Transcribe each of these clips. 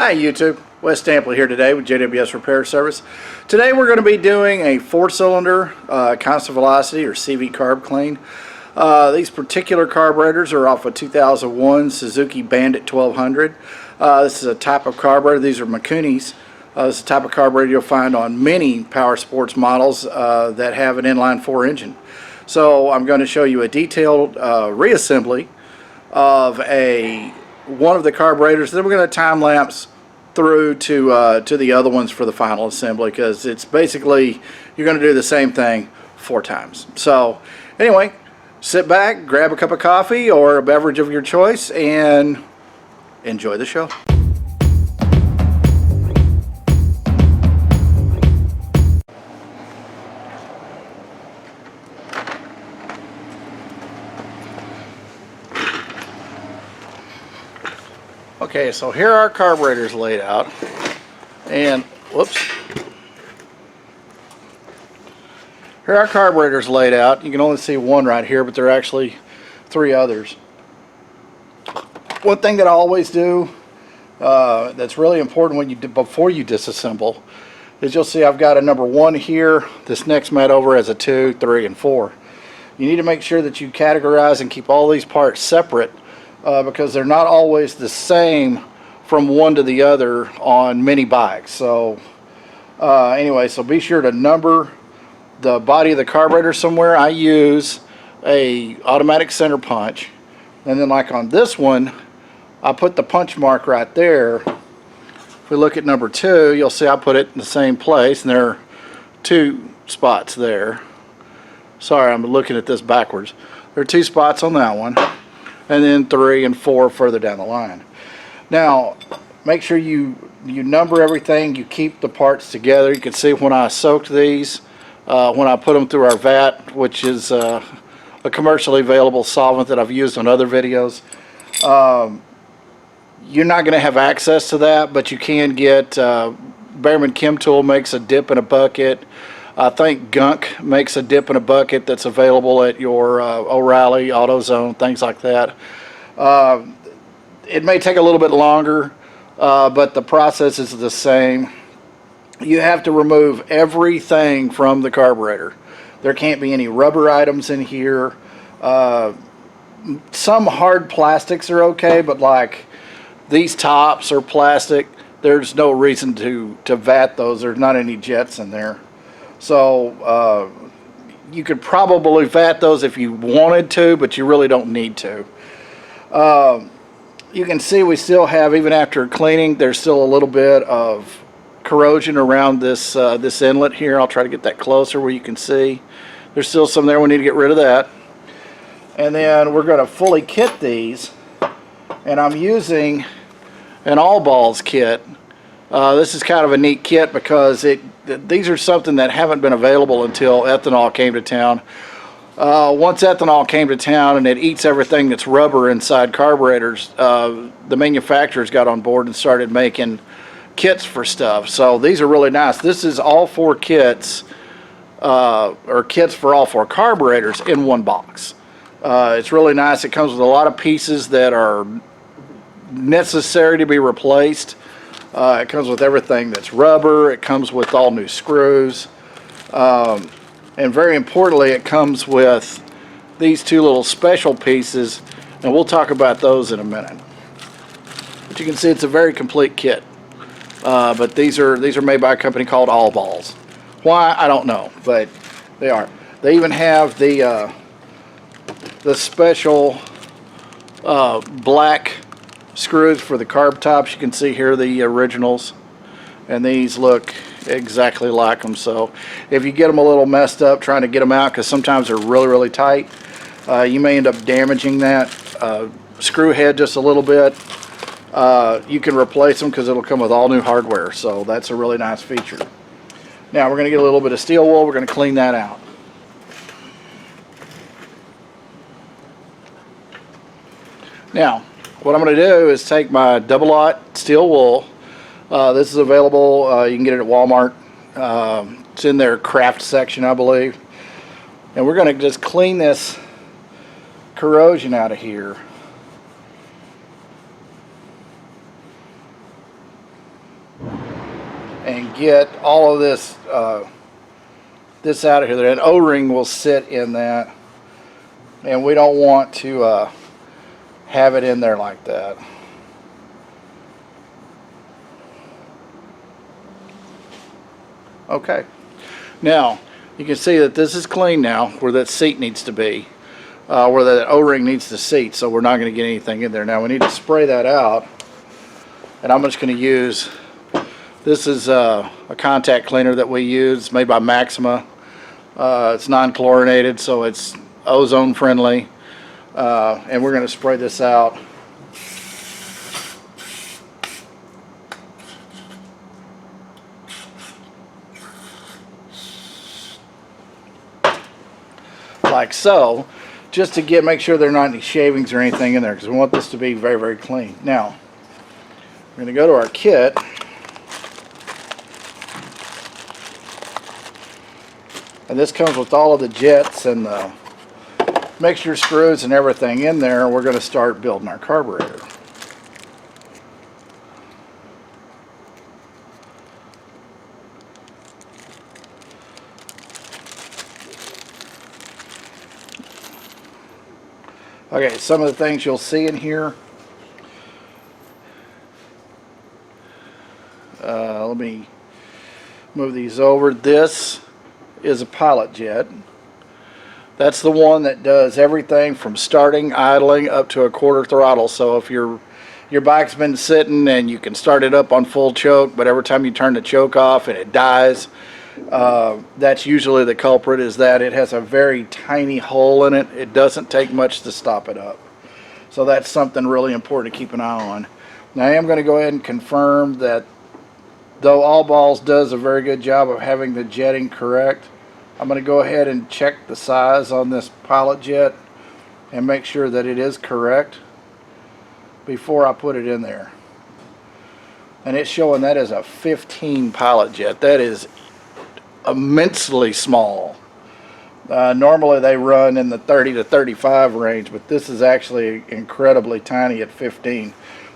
Hi YouTube, Wes Stampley here today with JWS Repair Service. Today we're going to be doing a 4-cylinder constant velocity or CV carb clean. These particular carburetors are off a 2001 Suzuki Bandit 1200. This is a type of carburetor. These are Mikuni's. This is a type of carburetor you'll find on many power sports models that have an inline 4 engine. So I'm going to show you a detailed reassembly of one of the carburetors. Then we're going to time lapse through to the other ones for the final assembly, because it's basically you're going to do the same thing 4 times. So anyway, sit back, grab a cup of coffee or a beverage of your choice, and enjoy the show. Okay, so here are our carburetors laid out, and whoops. Here are our carburetors laid out. You can only see one right here, but there are actually 3 others. One thing that I always do that's really important when before you disassemble is you'll see I've got a number 1 here. This next mat over has a 2, 3, and 4. You need to make sure that you categorize and keep all these parts separate, because they're not always the same from one to the other on many bikes. So anyway, so be sure to number the body of the carburetor somewhere. I use a automatic center punch, and then like on this one I put the punch mark right there. If we look at number 2, you'll see I put it in the same place, and there are 2 spots there. Sorry, I'm looking at this backwards. There are 2 spots on that one, and then 3 and 4 further down the line. Now make sure you number everything, you keep the parts together. You can see when I soaked these, when I put them through our vat, which is a commercially available solvent that I've used on other videos. You're not going to have access to that, but you can get Behrman Chem Tool makes a dip in a bucket. I think Gunk makes a dip in a bucket that's available at your O'Reilly, AutoZone, things like that. It may take a little bit longer, but the process is the same. You have to remove everything from the carburetor. There can't be any rubber items in here. Some hard plastics are okay, but like these tops are plastic. There's no reason to vat those. There's not any jets in there. So you could probably vat those if you wanted to, but you really don't need to. You can see we still have, even after cleaning, there's still a little bit of corrosion around this this inlet here. I'll try to get that closer where you can see. There's still some there. We need to get rid of that. And then we're going to fully kit these, and I'm using an all balls kit. This is kind of a neat kit because these are something that haven't been available until ethanol came to town. Once ethanol came to town and it eats everything that's rubber inside carburetors, the manufacturers got on board and started making kits for stuff. So these are really nice. This is all 4 kits, or kits for all 4 carburetors in one box. It's really nice. It comes with a lot of pieces that are necessary to be replaced. It comes with everything that's rubber. It comes with all new screws, and very importantly, it comes with these 2 little special pieces, and we'll talk about those in a minute. But you can see it's a very complete kit. But these are made by a company called All Balls. Why, I don't know, but they are. They even have the special black screws for the carb tops. You can see here the originals, and these look exactly like them. So if you get them a little messed up trying to get them out, because sometimes they're really tight, you may end up damaging that screw head just a little bit. You can replace them because it'll come with all new hardware, so that's a really nice feature. Now we're going to get a little bit of steel wool. We're going to clean that out. Now what I'm going to do is take my double-aught steel wool. This is available, you can get it at Walmart. It's in their craft section, I believe. And we're going to just clean this corrosion out of here. and get all of this this out of here. An O-ring will sit in that, and we don't want to have it in there like that. Okay, now you can see that this is clean now, where that seat needs to be, where that O-ring needs to seat, so we're not going to get anything in there. Now we need to spray that out, and I'm just going to use, this is a contact cleaner that we use, made by Maxima. It's non-chlorinated, so it's ozone friendly, and we're going to spray this out. Like so, just to make sure there are not any shavings or anything in there, because we want this to be very, very clean. Now, we're going to go to our kit. And this comes with all of the jets and the mixture screws and everything in there. We're going to start building our carburetor. Okay, some of the things you'll see in here. Let me move these over. This is a pilot jet. That's the one that does everything from starting, idling, up to a quarter throttle. So if your bike's been sitting and you can start it up on full choke, but every time you turn the choke off and it dies, that's usually the culprit, is that it has a very tiny hole in it. It doesn't take much to stop it up. So that's something really important to keep an eye on. Now I am going to go ahead and confirm that though All Balls does a very good job of having the jetting correct, I'm going to go ahead and check the size on this pilot jet and make sure that it is correct before I put it in there. And it's showing that is a 15 pilot jet. That is immensely small. Normally they run in the 30 to 35 range, but this is actually incredibly tiny at 15.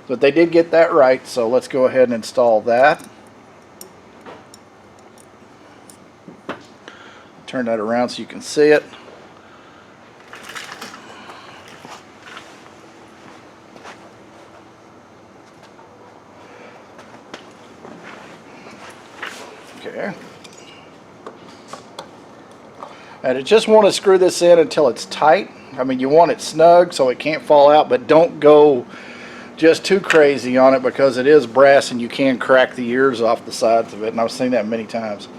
But they did get that right, so let's go ahead and install that. Turn that around so you can see it. Okay. And I just want to screw this in until it's tight. I mean, you want it snug so it can't fall out, but don't go just too crazy on it, because it is brass and you can crack the ears off the sides of it, and I've seen that many times.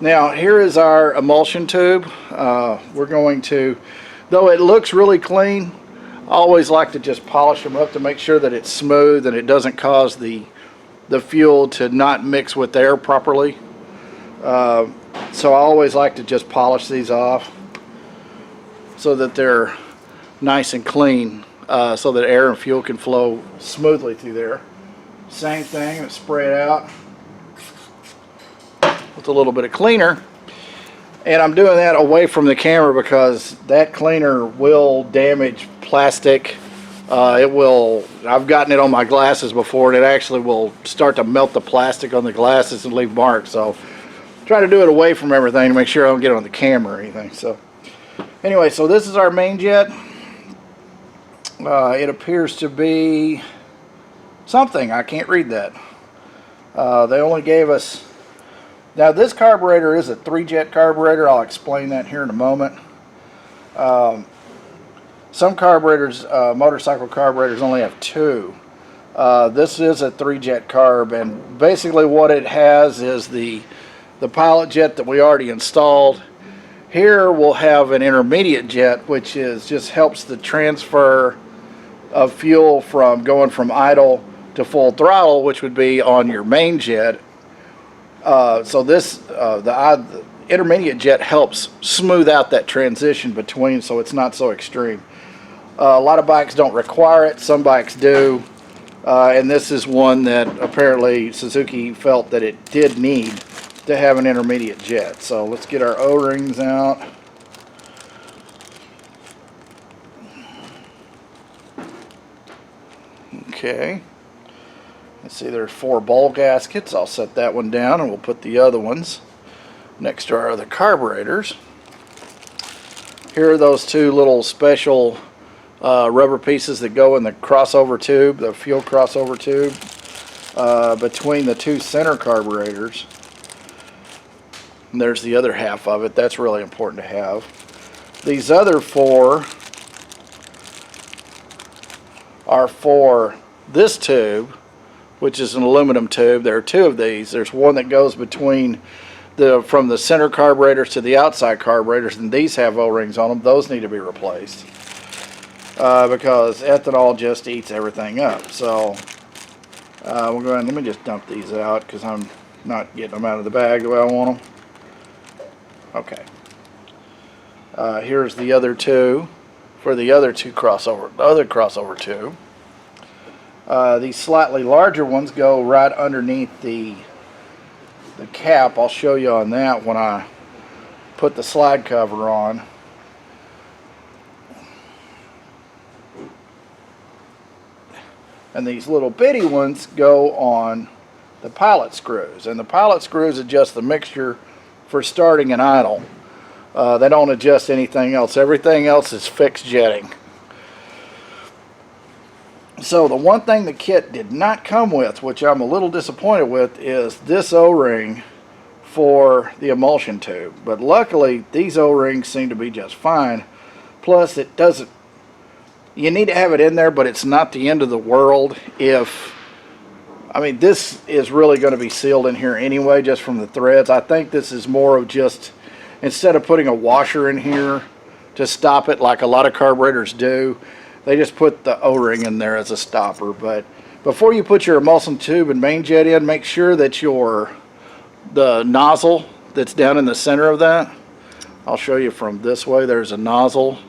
Now here is our emulsion tube. We're going to, though it looks really clean, I always like to just polish them up to make sure that it's smooth and it doesn't cause the fuel to not mix with air properly. So I always like to just polish these off so that they're nice and clean, so that air and fuel can flow smoothly through there. Same thing, and spray it out with a little bit of cleaner. And I'm doing that away from the camera because that cleaner will damage plastic. It will, I've gotten it on my glasses before, and it actually will start to melt the plastic on the glasses and leave marks. So try to do it away from everything to make sure I don't get it on the camera or anything. So anyway, so this is our main jet. It appears to be something, I can't read that. They only gave us, now this carburetor is a 3-jet carburetor. I'll explain that here in a moment. Some carburetors, motorcycle carburetors, only have 2. This is a 3-jet carb, and basically what it has is the pilot jet that we already installed. Here we'll have an intermediate jet, which is just helps the transfer of fuel from going from idle to full throttle, which would be on your main jet. So this, the intermediate jet helps smooth out that transition between, so it's not so extreme. A lot of bikes don't require it, some bikes do, and this is one that apparently Suzuki felt that it did need to have an intermediate jet. So let's get our O-rings out. Okay. Let's see, there's 4 bowl gaskets. I'll set that one down and we'll put the other ones next to our other carburetors. Here are those 2 little special rubber pieces that go in the crossover tube, the fuel crossover tube, between the 2 center carburetors. And there's the other half of it. That's really important to have. These other 4 are for this tube, which is an aluminum tube. There are 2 of these. There's one that goes between from the center carburetors to the outside carburetors, and these have O-rings on them. Those need to be replaced because ethanol just eats everything up. So we'll go ahead and let me just dump these out because I'm not getting them out of the bag the way I want them. Okay. Here's the other 2 for the other 2 crossover, the other crossover tube. These slightly larger ones go right underneath the cap. I'll show you on that when I put the slide cover on. And these little bitty ones go on the pilot screws. And the pilot screws adjust the mixture for starting and idle. They don't adjust anything else. Everything else is fixed jetting. So the one thing the kit did not come with, which I'm a little disappointed with, is this O-ring for the emulsion tube. But luckily these O-rings seem to be just fine. Plus it doesn't, you need to have it in there, but it's not the end of the world if, I mean, this is really going to be sealed in here anyway just from the threads. I think this is more of just, instead of putting a washer in here to stop it like a lot of carburetors do, they just put the O-ring in there as a stopper. But before you put your emulsion tube and main jet in, make sure that the nozzle that's down in the center of that, I'll show you from this way. There's a nozzle.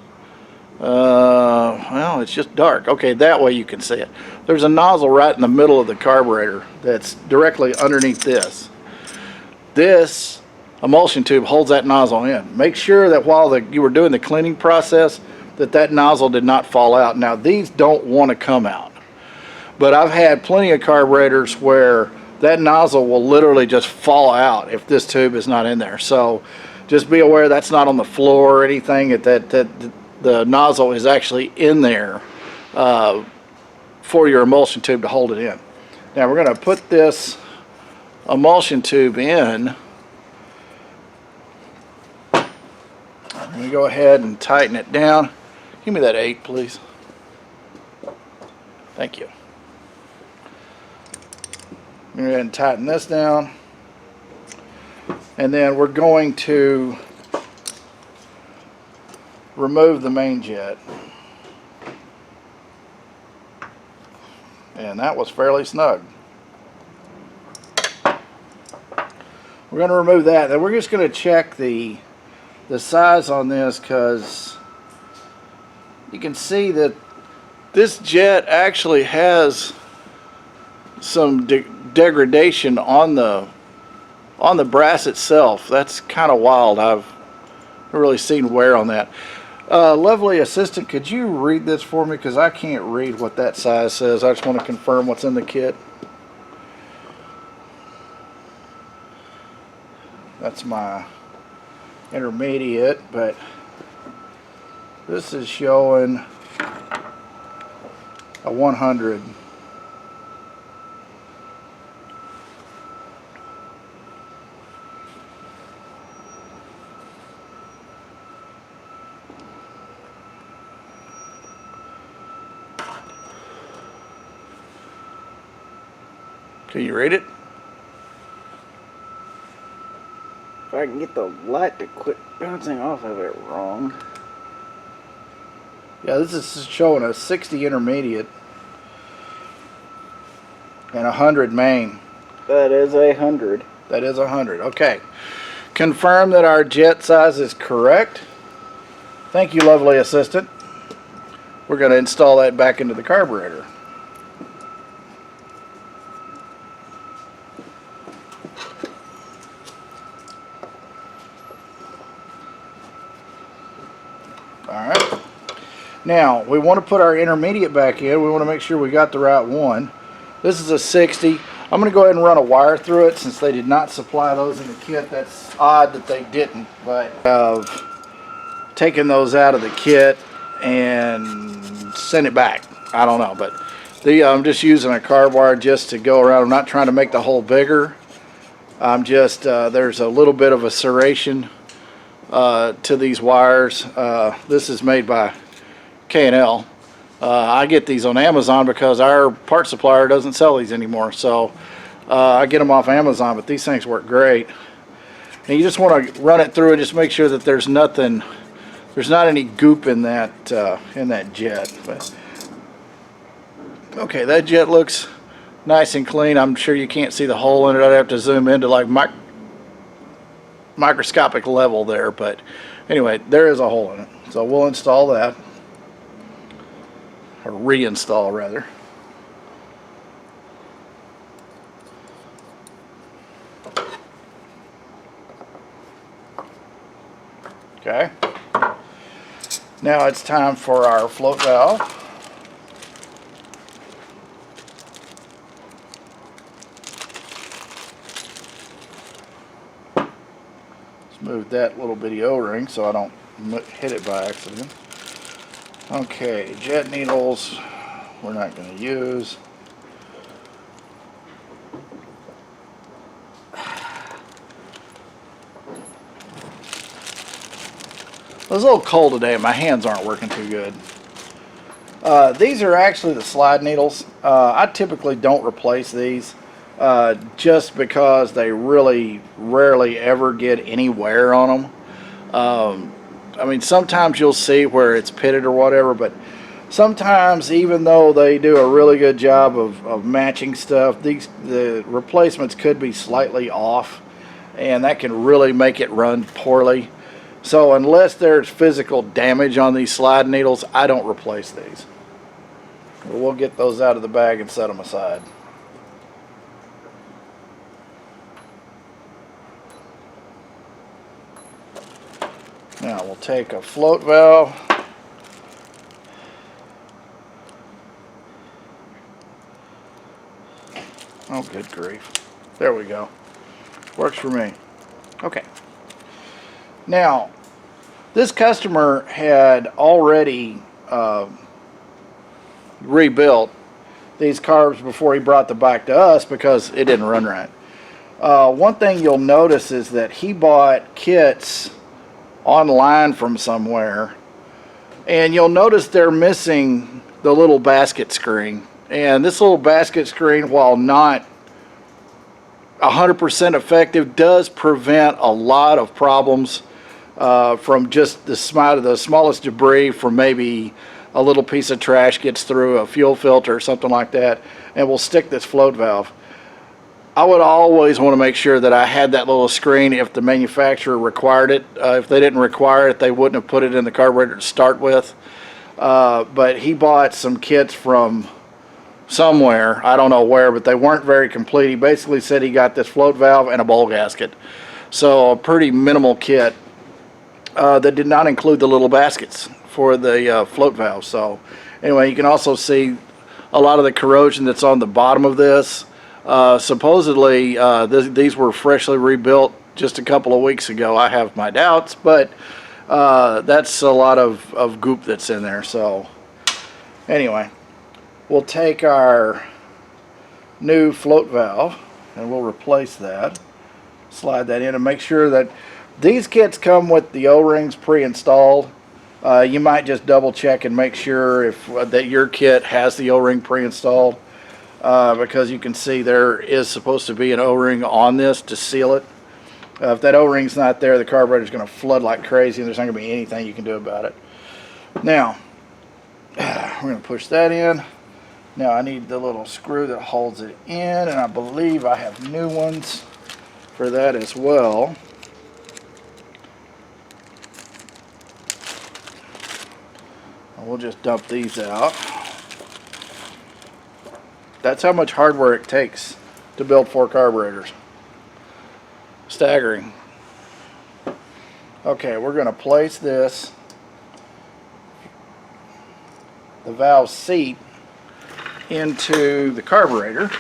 Well, it's just dark. Okay, that way you can see it. There's a nozzle right in the middle of the carburetor that's directly underneath this. This emulsion tube holds that nozzle in. Make sure that while you were doing the cleaning process that nozzle did not fall out. Now these don't want to come out, but I've had plenty of carburetors where that nozzle will literally just fall out if this tube is not in there. So just be aware that's not on the floor or anything, that the nozzle is actually in there for your emulsion tube to hold it in. Now we're going to put this emulsion tube in. Let me go ahead and tighten it down. Give me that 8, please. Thank you. Go ahead and tighten this down. And then we're going to remove the main jet. And that was fairly snug. We're going to remove that. Then we're just going to check the size on this, because you can see that this jet actually has some degradation on the brass itself. That's kind of wild. I've really seen wear on that. Lovely assistant, could you read this for me, because I can't read what that size says. I just want to confirm what's in the kit. That's my intermediate, but this is showing a 100. Can you read it? If I can get the light to quit bouncing off of it wrong. Yeah, this is showing a 60 intermediate and 100 main. That is 100. That is 100. Okay. Confirm that our jet size is correct. Thank you, lovely assistant. We're going to install that back into the carburetor. Now, we want to put our intermediate back in. We want to make sure we got the right one. This is a 60. I'm going to go ahead and run a wire through it since they did not supply those in the kit. That's odd that they didn't, but I've taken those out of the kit and sent it back. I don't know, but I'm just using a carb wire just to go around. I'm not trying to make the hole bigger. I'm just, there's a little bit of a serration to these wires. This is made by K&L. I get these on Amazon because our part supplier doesn't sell these anymore, so I get them off Amazon, but these things work great. And you just want to run it through and just make sure that there's not any goop in that jet. But okay, that jet looks nice and clean. I'm sure you can't see the hole in it. I'd have to zoom into like microscopic level there, but anyway, there is a hole in it. So we'll install that, or reinstall rather. Okay. Now it's time for our float valve. Let's move that little bitty O-ring so I don't hit it by accident. Okay, jet needles we're not going to use. It was a little cold today and my hands aren't working too good. These are actually the slide needles. I typically don't replace these just because they really rarely ever get any wear on them. I mean, sometimes you'll see where it's pitted or whatever, but sometimes even though they do a really good job of matching stuff, the replacements could be slightly off, and that can really make it run poorly. So unless there's physical damage on these slide needles, I don't replace these. But we'll get those out of the bag and set them aside. Now we'll take a float valve. Oh, good grief. There we go. Works for me. Okay. Now, this customer had already rebuilt these carbs before he brought the bike to us because it didn't run right. One thing you'll notice is that he bought kits online from somewhere, and you'll notice they're missing the little basket screen. And this little basket screen, while not 100% effective, does prevent a lot of problems from just the smallest debris, from maybe a little piece of trash gets through a fuel filter or something like that, and will stick this float valve. I would always want to make sure that I had that little screen if the manufacturer required it. If they didn't require it, they wouldn't have put it in the carburetor to start with. But he bought some kits from somewhere, I don't know where, but they weren't very complete. He basically said he got this float valve and a bowl gasket. So a pretty minimal kit that did not include the little baskets for the float valve. So anyway, you can also see a lot of the corrosion that's on the bottom of this. Supposedly these were freshly rebuilt just a couple of weeks ago. I have my doubts, but that's a lot of goop that's in there. So anyway, we'll take our new float valve and we'll replace that. Slide that in and make sure that these kits come with the O-rings pre-installed. You might just double check and make sure that your kit has the O-ring pre-installed. Because you can see there is supposed to be an O-ring on this to seal it. If that O-ring's not there, the carburetor is going to flood like crazy and there's not going to be anything you can do about it. Now, we're going to push that in. Now I need the little screw that holds it in, and I believe I have new ones for that as well. And we'll just dump these out. That's how much hardware it takes to build 4 carburetors. Staggering. Okay, we're going to place this, the valve seat, into the carburetor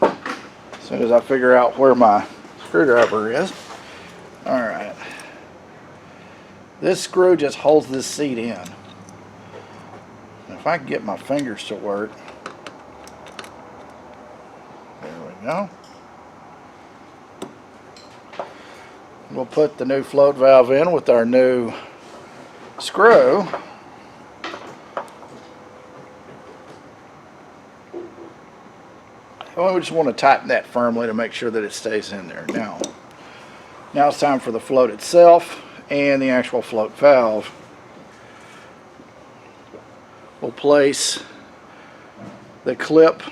as soon as I figure out where my screwdriver is. Alright. This screw just holds this seat in. If I can get my fingers to work. There we go. We'll put the new float valve in with our new screw. Well, we just want to tighten that firmly to make sure that it stays in there. Now it's time for the float itself and the actual float valve. We'll place the clip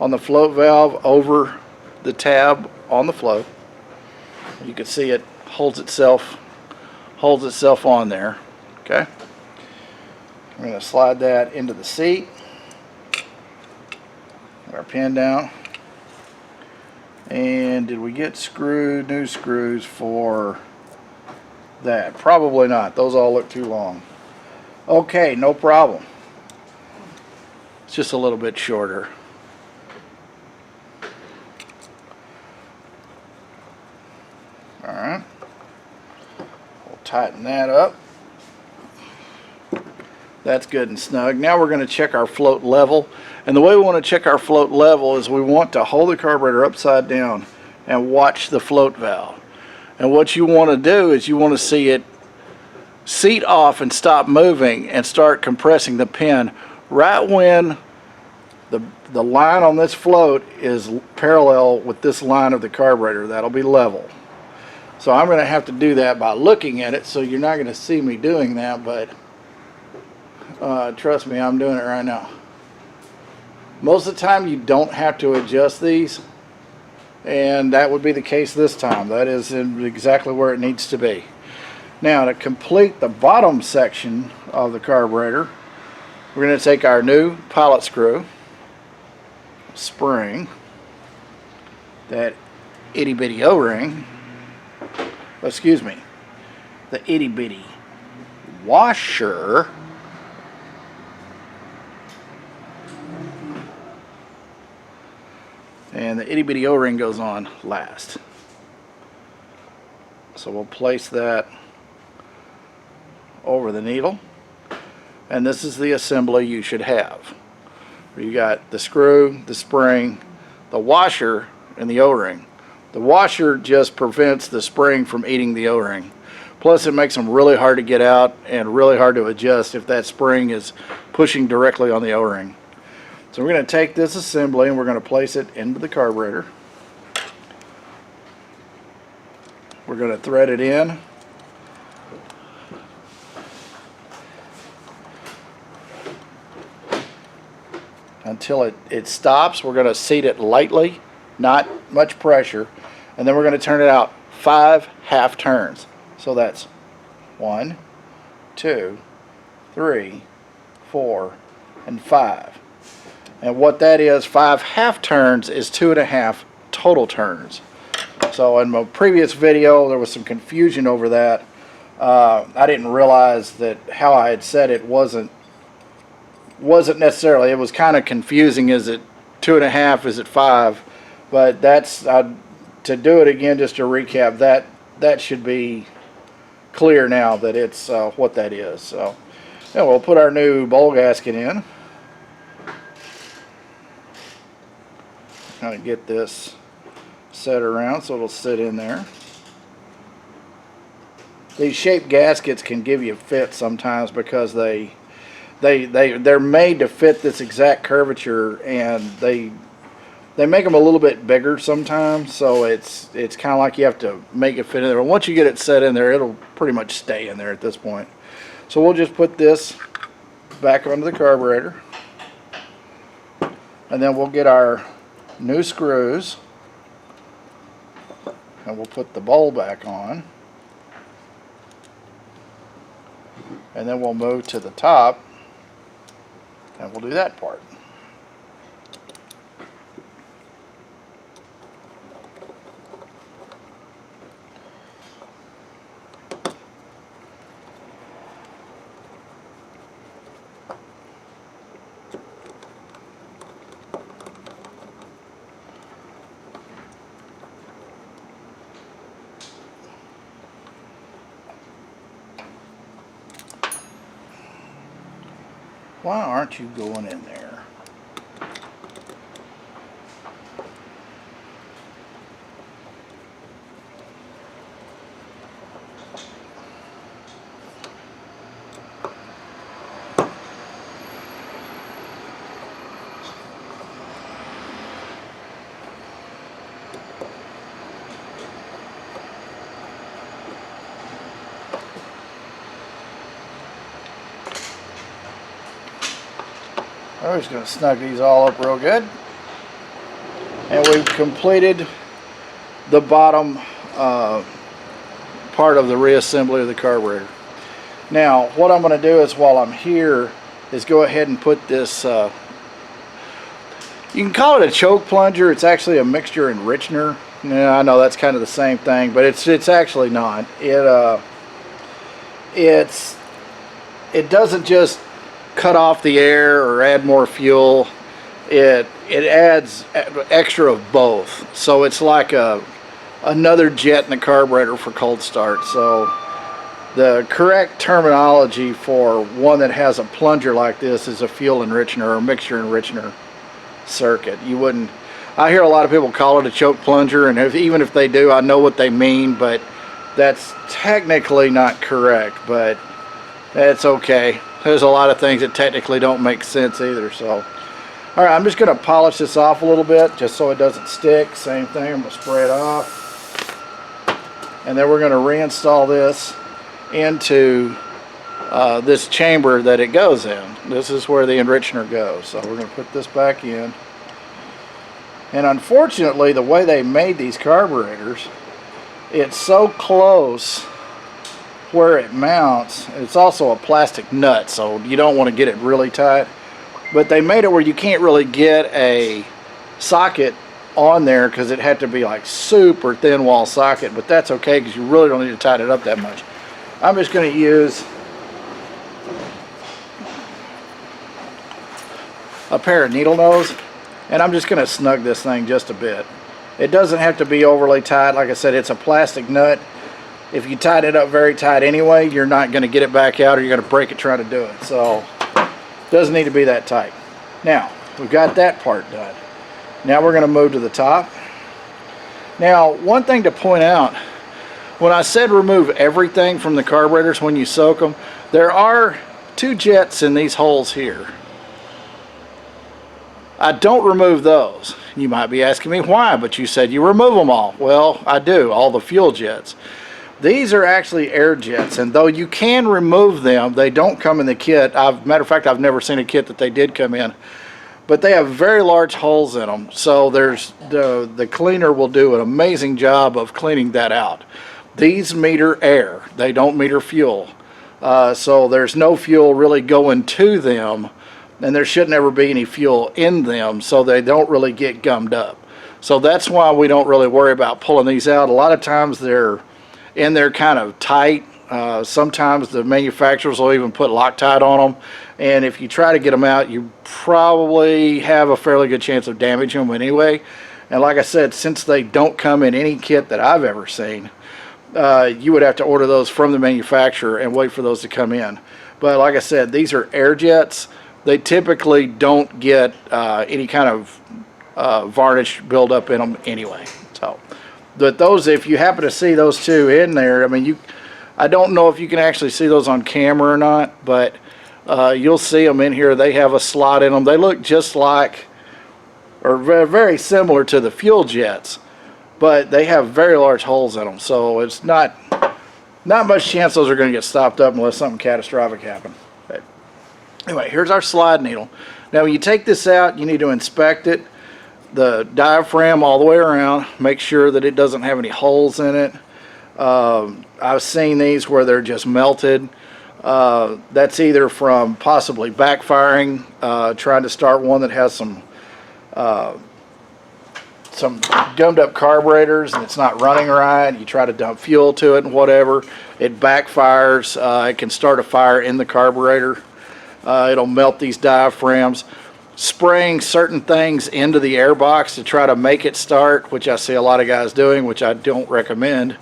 on the float valve over the tab on the float. You can see it holds itself on there. Okay. I'm going to slide that into the seat. Put our pin down. And did we get new screws for that? Probably not. Those all look too long. Okay, no problem. It's just a little bit shorter. Alright. We'll tighten that up. That's good and snug. Now we're going to check our float level. And the way we want to check our float level is we want to hold the carburetor upside down and watch the float valve. And what you want to do is you want to see it seat off and stop moving and start compressing the pin right when the line on this float is parallel with this line of the carburetor. That'll be level. So I'm going to have to do that by looking at it, so you're not going to see me doing that, but trust me, I'm doing it right now. Most of the time you don't have to adjust these, and that would be the case this time. That is exactly where it needs to be. Now, to complete the bottom section of the carburetor, we're going to take our new pilot screw, spring, that itty bitty O-ring, excuse me, the itty bitty washer, and the itty bitty O-ring goes on last. So we'll place that over the needle, and this is the assembly you should have. You got the screw, the spring, the washer, and the O-ring. The washer just prevents the spring from eating the O-ring. Plus it makes them really hard to get out and really hard to adjust if that spring is pushing directly on the O-ring. So we're going to take this assembly and we're going to place it into the carburetor. We're going to thread it in. Until it stops. We're going to seat it lightly, not much pressure, and then we're going to turn it out 5 half turns. So that's 1, 2, 3, 4, and 5. And what that is, 5 half turns is 2.5 total turns. So in my previous video there was some confusion over that. I didn't realize that how I had said it wasn't necessarily. It was kind of confusing. Is it 2.5? Is it 5? But that's to do it again. Just to recap, that should be clear now that it's what that is. So yeah, we'll put our new bowl gasket in. Kind of get this set around so it'll sit in there. These shaped gaskets can give you fits sometimes because they're made to fit this exact curvature, and they make them a little bit bigger sometimes, so it's kind of like you have to make it fit in there. But once you get it set in there, it'll pretty much stay in there at this point. So we'll just put this back onto the carburetor, and then we'll get our new screws, and we'll put the bowl back on, and then we'll move to the top and we'll do that part. why aren't you going in there? I'm just going to snug these all up real good. And we've completed the bottom part of the reassembly of the carburetor. Now, what I'm going to do is, while I'm here, is go ahead and put this, you can call it a choke plunger. It's actually a mixture enrichener. Yeah, I know that's kind of the same thing, but it's actually not. It doesn't just cut off the air or add more fuel. It adds extra of both, so it's like another jet in the carburetor for cold start. So the correct terminology for one that has a plunger like this is a fuel enrichener or mixture enrichener circuit. You wouldn't, I hear a lot of people call it a choke plunger, and even if they do, I know what they mean, but that's technically not correct, but that's okay. There's a lot of things that technically don't make sense either. So, all right, I'm just going to polish this off a little bit just so it doesn't stick. Same thing, I'm going to spray it off. And then we're going to reinstall this into this chamber that it goes in. This is where the enrichener goes. So we're going to put this back in. And unfortunately, the way they made these carburetors, it's so close where it mounts. It's also a plastic nut, so you don't want to get it really tight, but they made it where you can't really get a socket on there because it had to be like super thin wall socket, but that's okay because you really don't need to tighten it up that much. I'm just going to use a pair of needle nose, and I'm just going to snug this thing just a bit. It doesn't have to be overly tight. Like I said, it's a plastic nut. If you tighten it up very tight anyway, you're not going to get it back out, or you're going to break it trying to do it. So it doesn't need to be that tight. Now, we've got that part done. Now we're going to move to the top. Now, one thing to point out, when I said remove everything from the carburetors when you soak them, there are 2 jets in these holes here. I don't remove those. You might be asking me why, but you said you remove them all. Well, I do, all the fuel jets. These are actually air jets, and though you can remove them, they don't come in the kit. Matter of fact, I've never seen a kit that they did come in. But they have very large holes in them, so there's the cleaner will do an amazing job of cleaning that out. These meter air, they don't meter fuel. So there's no fuel really going to them, and there shouldn't ever be any fuel in them, so they don't really get gummed up. So that's why we don't really worry about pulling these out. A lot of times they're kind of tight. Sometimes the manufacturers will even put Loctite on them, and if you try to get them out, you probably have a fairly good chance of damaging them anyway. And like I said, since they don't come in any kit that I've ever seen, you would have to order those from the manufacturer and wait for those to come in. But like I said, these are air jets. They typically don't get any kind of varnish buildup in them anyway. So, but those, if you happen to see those 2 in there, I mean, I don't know if you can actually see those on camera or not, but you'll see them in here. They have a slot in them. They look just like, or very similar to the fuel jets, but they have very large holes in them. So it's not much chance those are going to get stopped up unless something catastrophic happens. But anyway, here's our slide needle. Now when you take this out, you need to inspect it, the diaphragm all the way around, make sure that it doesn't have any holes in it. I've seen these where they're just melted. That's either from possibly backfiring, trying to start one that has some gummed up carburetors and it's not running right. You try to dump fuel to it and whatever, it backfires. It can start a fire in the carburetor. It'll melt these diaphragms. Spraying certain things into the air box to try to make it start, which I see a lot of guys doing, which I don't recommend.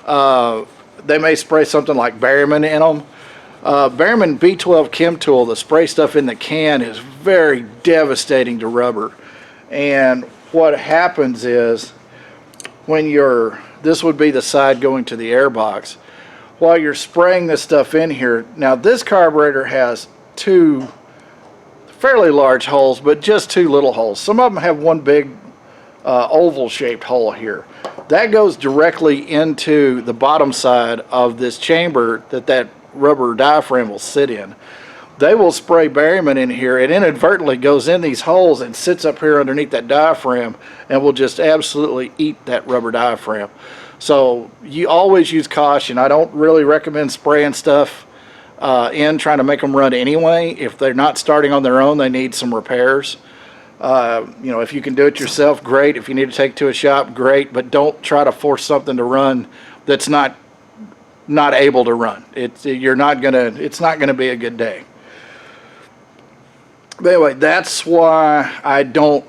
They may spray something like Berryman in them. Behrman B12 Chem Tool, the spray stuff in the can, is very devastating to rubber. And what happens is, when this would be the side going to the air box, while you're spraying this stuff in here, now this carburetor has two fairly large holes, but just two little holes. Some of them have one big oval shaped hole here. That goes directly into the bottom side of this chamber that rubber diaphragm will sit in. They will spray Behrman in here. It inadvertently goes in these holes and sits up here underneath that diaphragm and will just absolutely eat that rubber diaphragm. So you always use caution. I don't really recommend spraying stuff trying to make them run anyway. If they're not starting on their own, they need some repairs. You know, if you can do it yourself, great. If you need to take it to a shop, great. But don't try to force something to run that's not able to run. It's not gonna be a good day. But anyway, that's why I don't.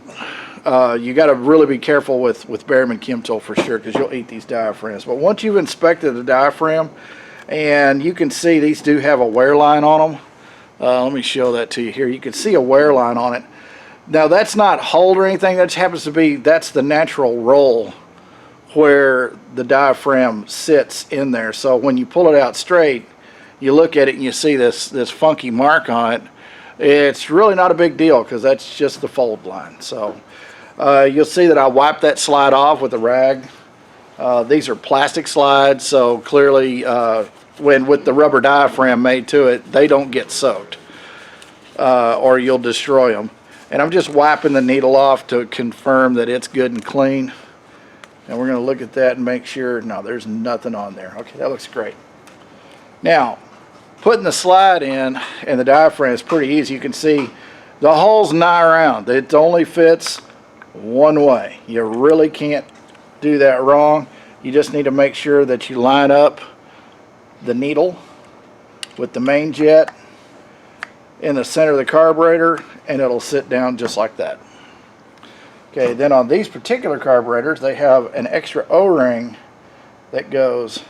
You got to really be careful with Behrman Chem Tool for sure, because you'll eat these diaphragms. But once you've inspected the diaphragm, and you can see these do have a wear line on them. Let me show that to you here. You can see a wear line on it. Now that's not hold or anything. That just happens to be, that's the natural roll where the diaphragm sits in there. So when you pull it out straight, you look at it and you see this funky mark on it. It's really not a big deal, because that's just the fold line. So you'll see that I wiped that slide off with a rag. These are plastic slides, so clearly with the rubber diaphragm made to it, they don't get soaked or you'll destroy them. And I'm just wiping the needle off to confirm that it's good and clean. And we're going to look at that and make sure, no, there's nothing on there. Okay, that looks great. Now, putting the slide in and the diaphragm is pretty easy. You can see the hole's nigh around. It only fits one way. You really can't do that wrong. You just need to make sure that you line up the needle with the main jet in the center of the carburetor, and it'll sit down just like that. Okay, then on these particular carburetors, they have an extra O-ring that goes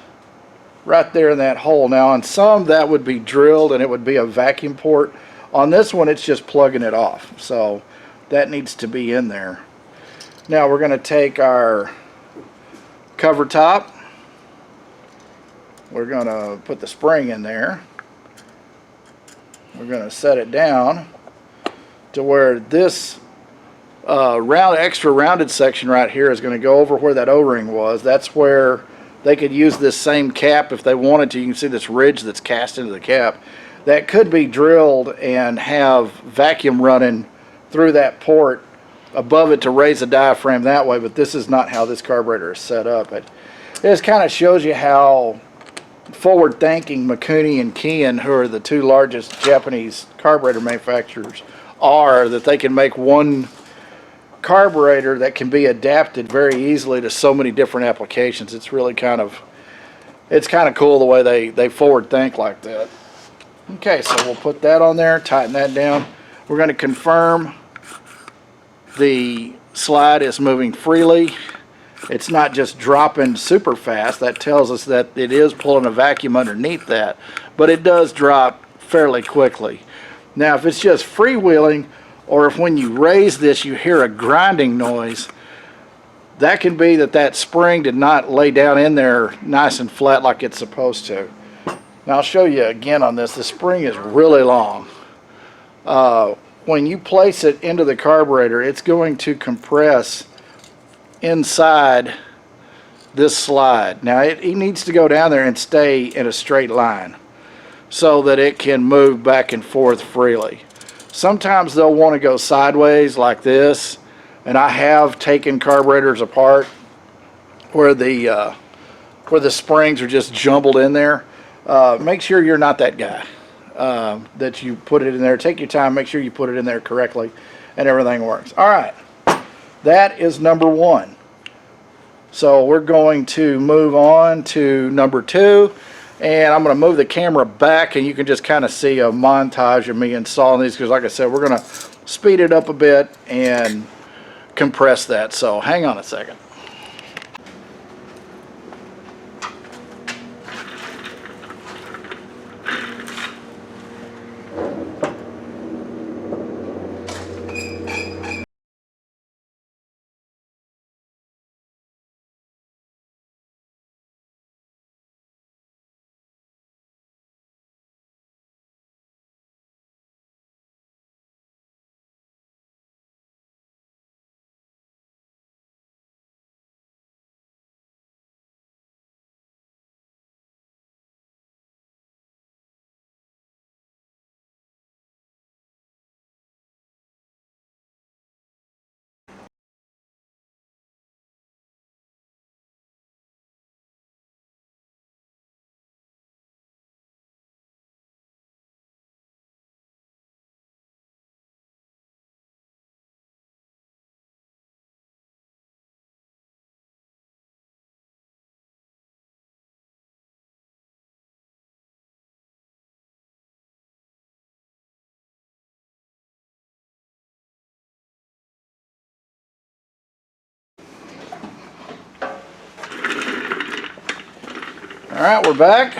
right there in that hole. Now on some that would be drilled and it would be a vacuum port. On this one it's just plugging it off, so that needs to be in there. Now we're going to take our cover top, we're going to put the spring in there, we're going to set it down to where this extra rounded section right here is going to go over where that O-ring was. That's where they could use this same cap if they wanted to. You can see this ridge that's cast into the cap. That could be drilled and have vacuum running through that port above it to raise the diaphragm that way, but this is not how this carburetor is set up. It just kind of shows you how forward-thinking Mikuni and Kian, who are the two largest Japanese carburetor manufacturers, are, that they can make one carburetor that can be adapted very easily to so many different applications. It's really kind of cool the way they forward think like that. Okay, so we'll put that on there, tighten that down. We're going to confirm the slide is moving freely. It's not just dropping super fast. That tells us that it is pulling a vacuum underneath that, but it does drop fairly quickly. Now if it's just freewheeling, or if when you raise this you hear a grinding noise, that can be that spring did not lay down in there nice and flat like it's supposed to. Now I'll show you again on this. The spring is really long. When you place it into the carburetor, it's going to compress inside this slide. Now it needs to go down there and stay in a straight line so that it can move back and forth freely. Sometimes they'll want to go sideways like this, and I have taken carburetors apart where the springs are just jumbled in there. Make sure you're not that guy, that you put it in there. Take your time, make sure you put it in there correctly, and everything works. All right, that is number one. So we're going to move on to number two, and I'm going to move the camera back, and you can just kind of see a montage of me installing these, because like I said, we're going to speed it up a bit and compress that. So hang on a second. Alright, we're back.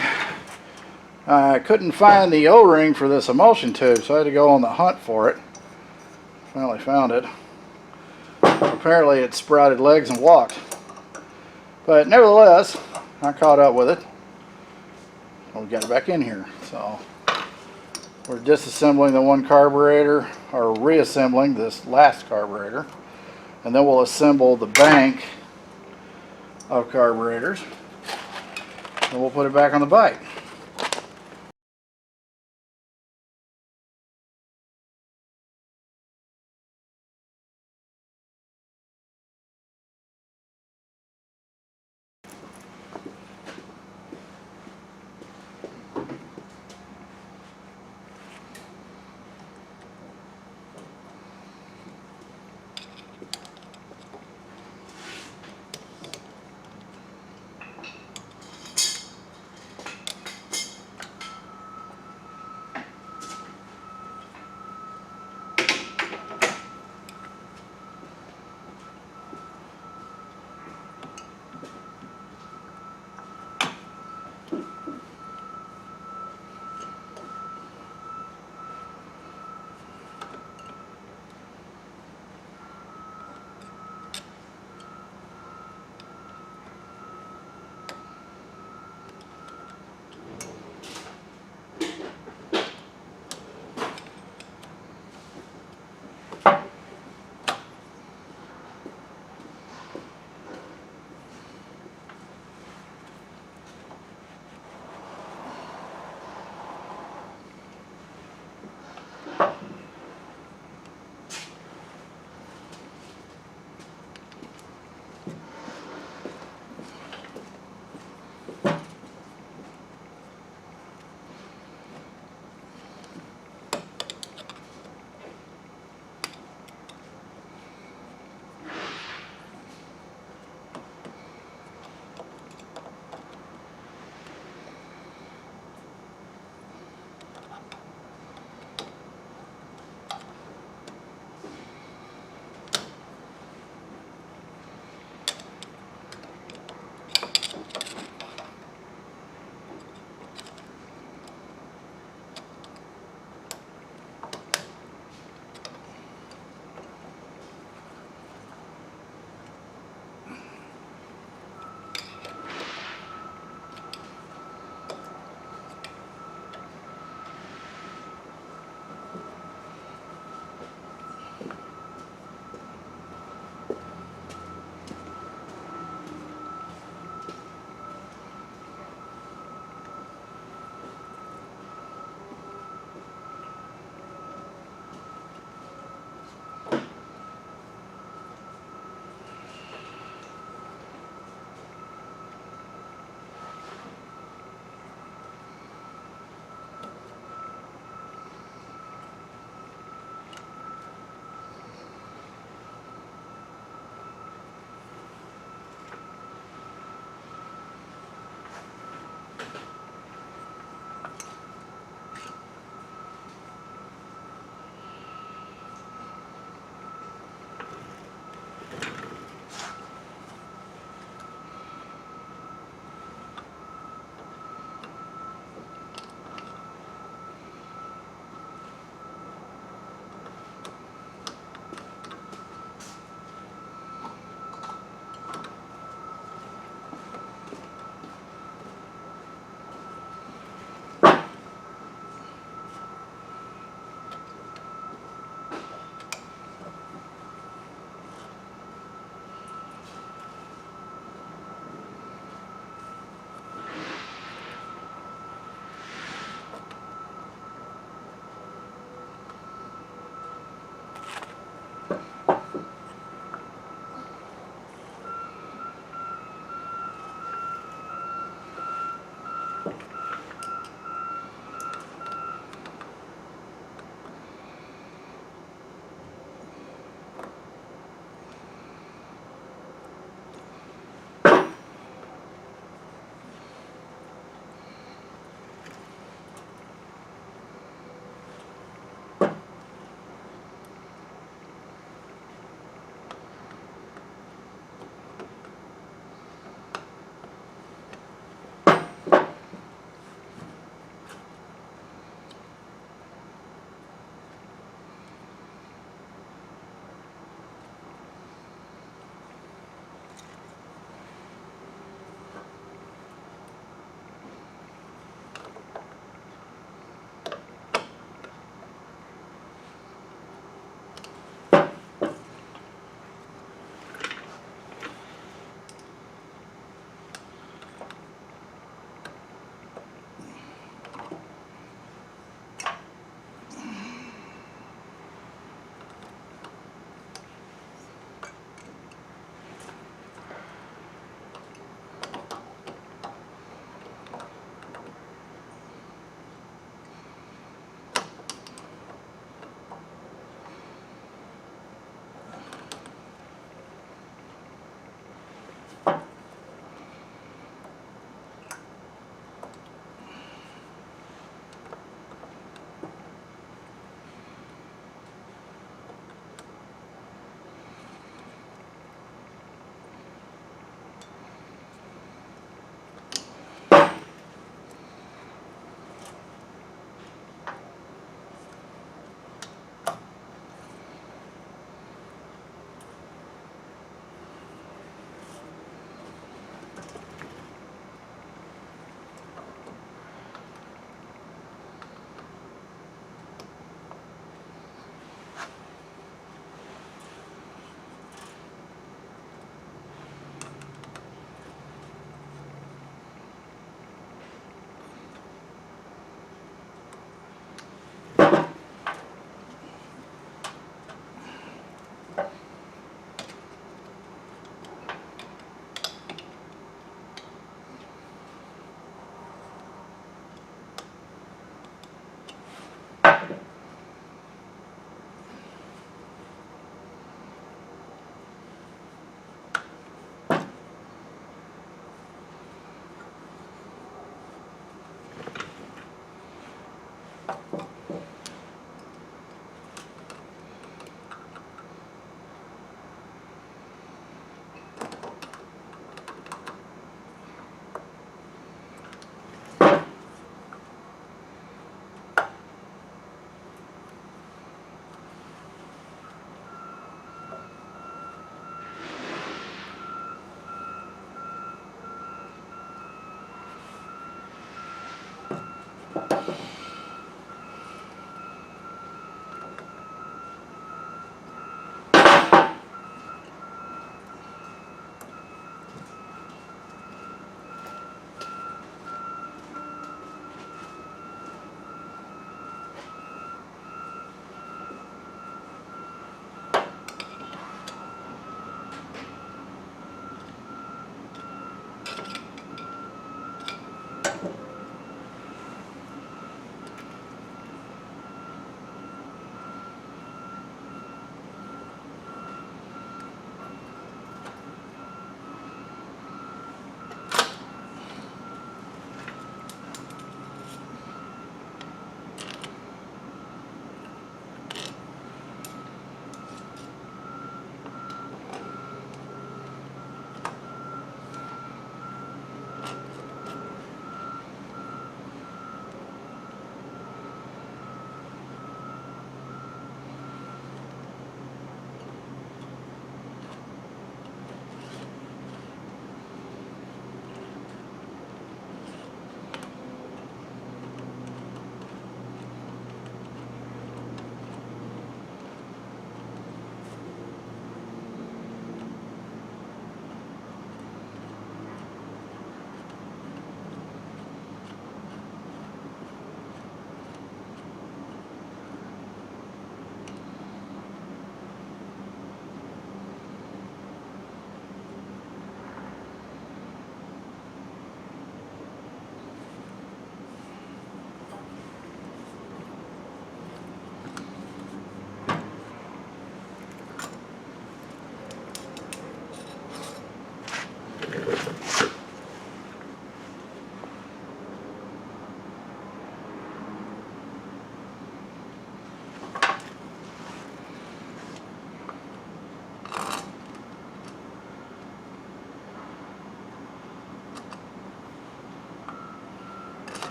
I couldn't find the O-ring for this emulsion tube, so I had to go on the hunt for it. Finally found it. Apparently it sprouted legs and walked. But nevertheless, I caught up with it. We got it back in here. So we're disassembling the one carburetor, or reassembling this last carburetor, and then we'll assemble the bank of carburetors, and we'll put it back on the bike.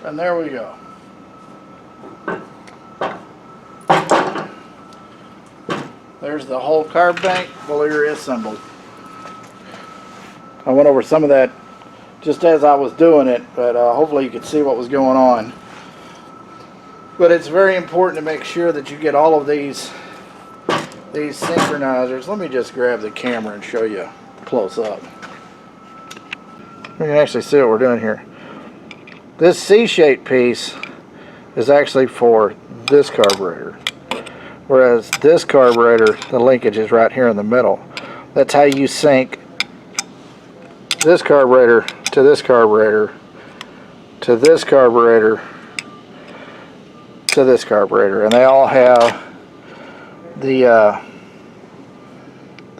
And there we go. There's the whole carb bank fully reassembled. I went over some of that just as I was doing it, but hopefully you could see what was going on. But it's very important to make sure that you get all of these synchronizers. Let me just grab the camera and show you close up. You can actually see what we're doing here. This C-shaped piece is actually for this carburetor, whereas this carburetor, the linkage is right here in the middle. That's how you sync this carburetor to this carburetor to this carburetor to this carburetor, and they all have the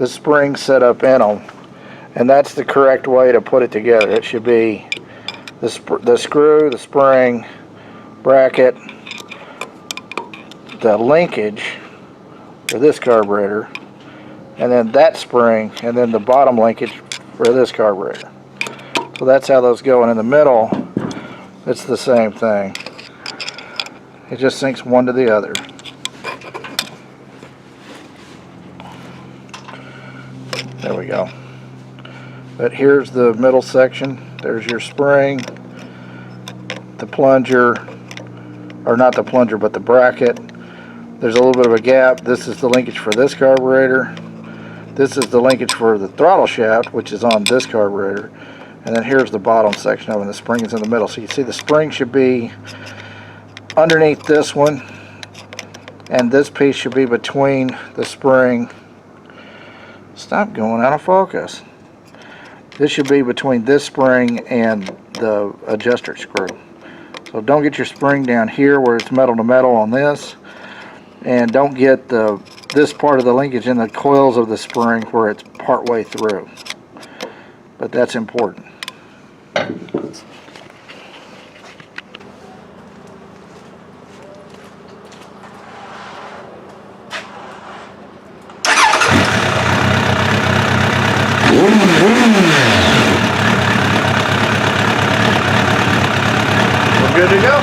spring set up in them, and that's the correct way to put it together. It should be the screw, the spring, bracket, the linkage for this carburetor, and then that spring, and then the bottom linkage for this carburetor. So that's how those go, and in the middle it's the same thing. It just syncs one to the other. There we go. But here's the middle section. There's your spring, the plunger, or not the plunger, but the bracket. There's a little bit of a gap. This is the linkage for this carburetor. This is the linkage for the throttle shaft, which is on this carburetor. And then here's the bottom section of it, and the spring is in the middle. So you see the spring should be underneath this one, and this piece should be between the spring. Stop going out of focus. This should be between this spring and the adjuster screw. So don't get your spring down here where it's metal to metal on this, and don't get this part of the linkage in the coils of the spring where it's part way through. But that's important. We're good to go.